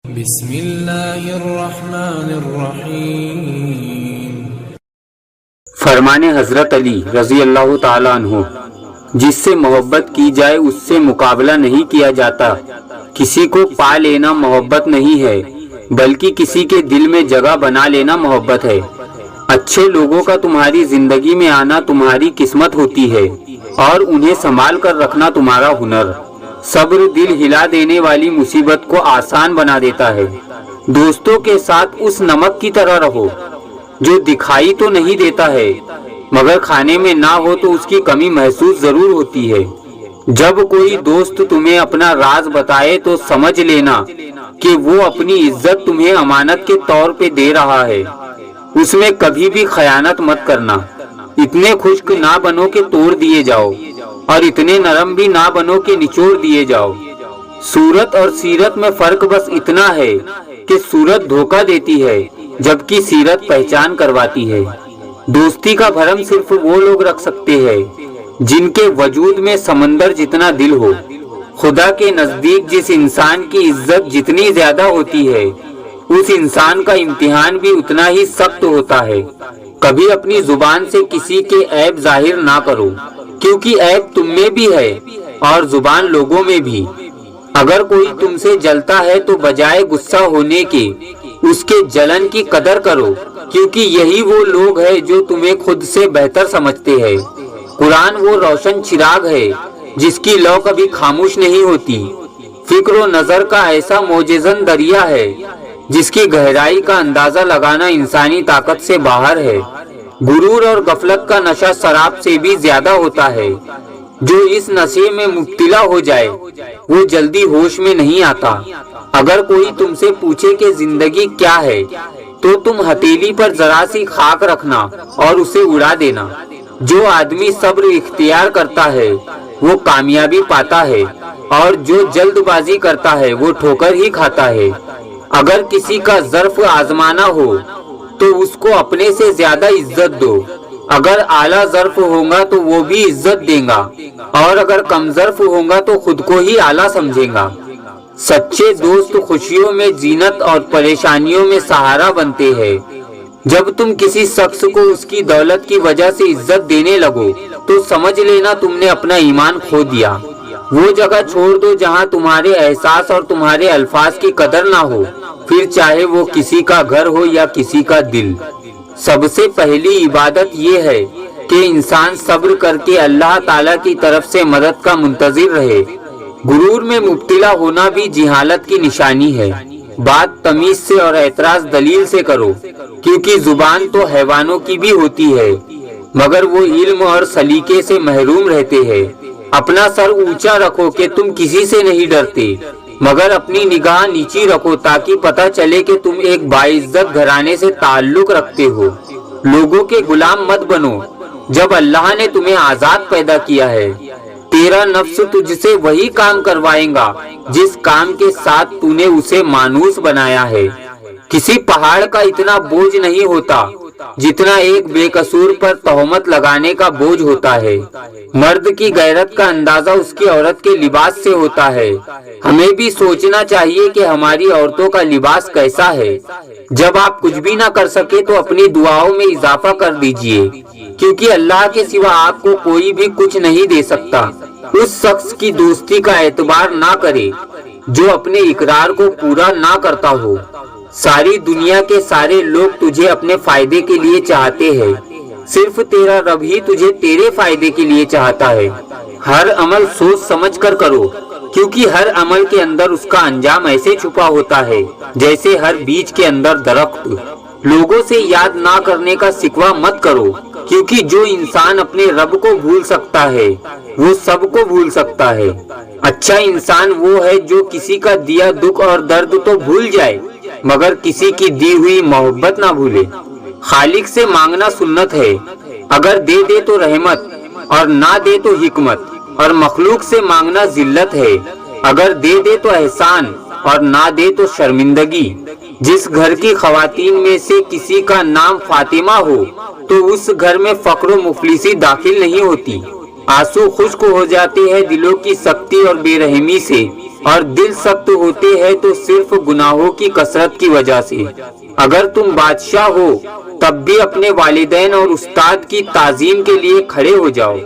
بسم اللہ الرحمن الرحیم۔ فرمان حضرت علی رضی اللہ تعالیٰ عنہ، جس سے محبت کی جائے اس سے مقابلہ نہیں کیا جاتا۔ کسی کو پا لینا محبت نہیں ہے، بلکہ کسی کے دل میں جگہ بنا لینا محبت ہے۔ اچھے لوگوں کا تمہاری زندگی میں آنا تمہاری قسمت ہوتی ہے اور انہیں سنبھال کر رکھنا تمہارا ہنر۔ صبر دل ہلا دینے والی مصیبت کو آسان بنا دیتا ہے۔ دوستوں کے ساتھ اس نمک کی طرح رہو جو دکھائی تو نہیں دیتا ہے، مگر کھانے میں نہ ہو تو اس کی کمی محسوس ضرور ہوتی ہے۔ جب کوئی دوست تمہیں اپنا راز بتائے تو سمجھ لینا کہ وہ اپنی عزت تمہیں امانت کے طور پہ دے رہا ہے۔ اس میں کبھی بھی خیانت مت کرنا۔ اتنے خشک نہ بنو کہ توڑ دیے جاؤ، اور اتنے نرم بھی نہ بنو کہ نچوڑ دیے جاؤ۔ صورت اور سیرت میں فرق بس اتنا ہے کہ صورت دھوکہ دیتی ہے جبکہ سیرت پہچان کرواتی ہے۔ دوستی کا بھرم صرف وہ لوگ رکھ سکتے ہیں جن کے وجود میں سمندر جتنا دل ہو۔ خدا کے نزدیک جس انسان کی عزت جتنی زیادہ ہوتی ہے، اس انسان کا امتحان بھی اتنا ہی سخت ہوتا ہے۔ کبھی اپنی زبان سے کسی کے عیب ظاہر نہ کرو، کیونکہ عیب تم میں بھی ہے اور زبان لوگوں میں بھی۔ اگر کوئی تم سے جلتا ہے تو بجائے غصہ ہونے کے اس کے جلن کی قدر کرو، کیونکہ یہی وہ لوگ ہیں جو تمہیں خود سے بہتر سمجھتے ہیں۔ قرآن وہ روشن چراغ ہے جس کی لو کبھی خاموش نہیں ہوتی۔ فکر و نظر کا ایسا موجزن دریا ہے جس کی گہرائی کا اندازہ لگانا انسانی طاقت سے باہر ہے۔ غرور اور غفلت کا نشہ شراب سے بھی زیادہ ہوتا ہے۔ جو اس نشے میں مبتلا ہو جائے وہ جلدی ہوش میں نہیں آتا۔ اگر کوئی تم سے پوچھے کہ زندگی کیا ہے تو تم ہتھیلی پر ذرا سی خاک رکھنا اور اسے اڑا دینا۔ جو آدمی صبر اختیار کرتا ہے وہ کامیابی پاتا ہے، اور جو جلد بازی کرتا ہے وہ ٹھوکر ہی کھاتا ہے۔ اگر کسی کا ظرف آزمانا ہو تو اس کو اپنے سے زیادہ عزت دو۔ اگر اعلیٰ ظرف ہوگا تو وہ بھی عزت دے گا، اور اگر کم ظرف ہوگا تو خود کو ہی اعلیٰ سمجھے گا۔ سچے دوست خوشیوں میں زینت اور پریشانیوں میں سہارا بنتے ہیں۔ جب تم کسی شخص کو اس کی دولت کی وجہ سے عزت دینے لگو تو سمجھ لینا تم نے اپنا ایمان کھو دیا۔ وہ جگہ چھوڑ دو جہاں تمہارے احساس اور تمہارے الفاظ کی قدر نہ ہو، پھر چاہے وہ کسی کا گھر ہو یا کسی کا دل۔ سب سے پہلی عبادت یہ ہے کہ انسان صبر کر کے اللہ تعالیٰ کی طرف سے مدد کا منتظر رہے۔ غرور میں مبتلا ہونا بھی جہالت کی نشانی ہے۔ بات تمیز سے اور اعتراض دلیل سے کرو، کیونکہ زبان تو حیوانوں کی بھی ہوتی ہے مگر وہ علم اور سلیقے سے محروم رہتے ہیں۔ اپنا سر اونچا رکھو کہ تم کسی سے نہیں ڈرتے، مگر اپنی نگاہ نیچی رکھو تاکہ پتہ چلے کہ تم ایک باعزت گھرانے سے تعلق رکھتے ہو۔ لوگوں کے غلام مت بنو جب اللہ نے تمہیں آزاد پیدا کیا ہے۔ تیرا نفس تجھ سے وہی کام کروائے گا جس کام کے ساتھ تو نے اسے مانوس بنایا ہے۔ کسی پہاڑ کا اتنا بوجھ نہیں ہوتا جتنا ایک بے قصور پر تہمت لگانے کا بوجھ ہوتا ہے۔ مرد کی غیرت کا اندازہ اس کی عورت کے لباس سے ہوتا ہے۔ ہمیں بھی سوچنا چاہیے کہ ہماری عورتوں کا لباس کیسا ہے۔ جب آپ کچھ بھی نہ کر سکے تو اپنی دعاؤں میں اضافہ کر دیجئے، کیونکہ اللہ کے سوا آپ کو کوئی بھی کچھ نہیں دے سکتا۔ اس شخص کی دوستی کا اعتبار نہ کرے جو اپنے اقرار کو پورا نہ کرتا ہو۔ ساری دنیا کے سارے لوگ تجھے اپنے فائدے کے لیے چاہتے ہیں، صرف تیرا رب ہی تجھے تیرے فائدے کے لیے چاہتا ہے۔ ہر عمل سوچ سمجھ کر کرو، کیونکہ ہر عمل کے اندر اس کا انجام ایسے چھپا ہوتا ہے جیسے ہر بیج کے اندر درخت۔ لوگوں سے یاد نہ کرنے کا شکوہ مت کرو، کیونکہ جو انسان اپنے رب کو بھول سکتا ہے وہ سب کو بھول سکتا ہے۔ اچھا انسان وہ ہے جو کسی کا دیا دکھ اور درد تو بھول جائے مگر کسی کی دی ہوئی محبت نہ بھولے۔ خالق سے مانگنا سنت ہے، اگر دے دے تو رحمت اور نہ دے تو حکمت، اور مخلوق سے مانگنا ذلت ہے، اگر دے دے تو احسان اور نہ دے تو شرمندگی۔ جس گھر کی خواتین میں سے کسی کا نام فاطمہ ہو تو اس گھر میں فقر و مفلسی داخل نہیں ہوتی۔ آنسو خشک ہو جاتے ہیں دلوں کی سختی اور بے رحمی سے، اور دل سخت ہوتے ہیں تو صرف گناہوں کی کثرت کی وجہ سے۔ اگر تم بادشاہ ہو تب بھی اپنے والدین اور استاد کی تعظیم کے لیے کھڑے ہو جاؤ۔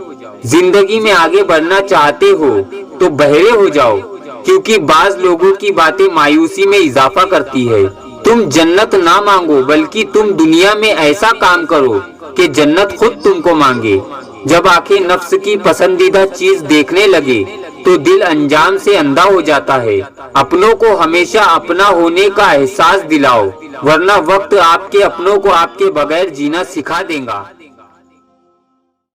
زندگی میں آگے بڑھنا چاہتے ہو تو بہرے ہو جاؤ، کیونکہ بعض لوگوں کی باتیں مایوسی میں اضافہ کرتی ہے۔ تم جنت نہ مانگو بلکہ تم دنیا میں ایسا کام کرو کہ جنت خود تم کو مانگے۔ جب آنکھیں نفس کی پسندیدہ چیز دیکھنے لگے تو دل انجام سے اندھا ہو جاتا ہے۔ اپنوں کو ہمیشہ اپنا ہونے کا احساس دلاؤ، ورنہ وقت آپ کے اپنوں کو آپ کے بغیر جینا سکھا دے گا۔